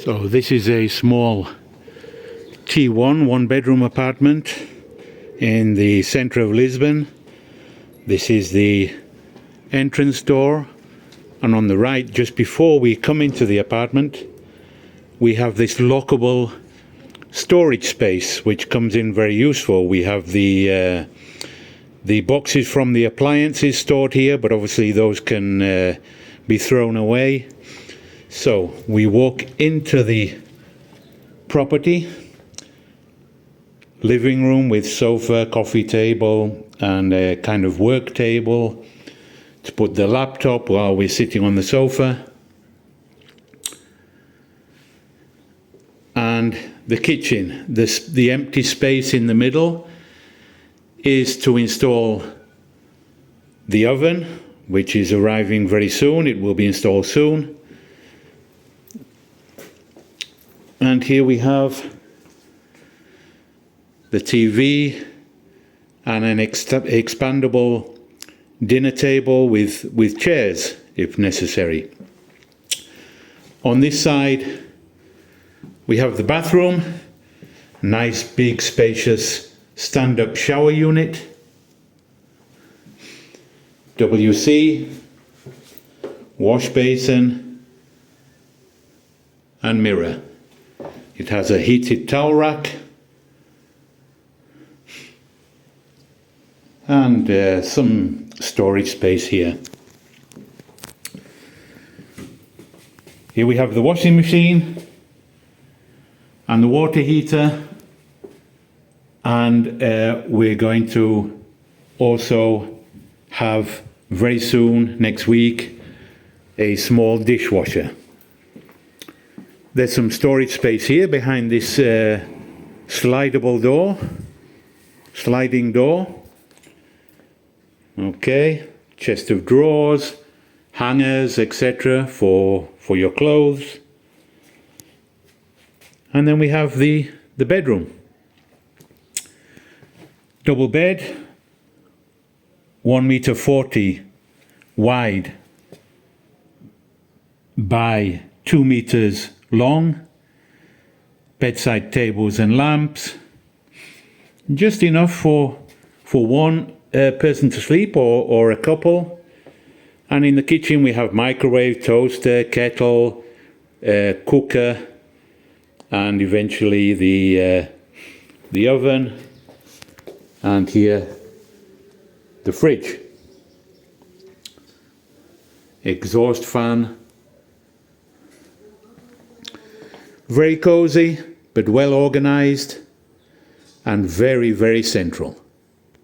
So this is a small T1 one-bedroom apartment in the centre of Lisbon. This is the entrance door, and on the right, just before we come into the apartment, we have this lockable storage space which comes in very useful. We have the boxes from the appliances stored here, but obviously those can be thrown away. So we walk into the property, living room with sofa, coffee table and a kind of work table to put the laptop while we're sitting on the sofa. And the kitchen, the empty space in the middle is to install the oven, which is arriving very soon. It will be installed soon. And here we have the TV and an expandable dinner table with chairs if necessary. On this side we have the bathroom, nice big spacious stand-up shower unit, WC, wash basin and mirror. It has a heated towel rack and some storage space here. Here we have the washing machine and the water heater, and we're going to also have very soon, next week, a small dishwasher. There's some storage space here behind this sliding door. Okay, chest of drawers, hangers, etc. for your clothes. And then we have the bedroom. Double bed, 1.40 meters wide by 2 meters long, bedside tables and lamps, just enough for one person to sleep or a couple. And in the kitchen we have microwave, toaster, kettle, cooker, and eventually the oven, and here the fridge, exhaust fan. Very cozy, but well organized and very, very central.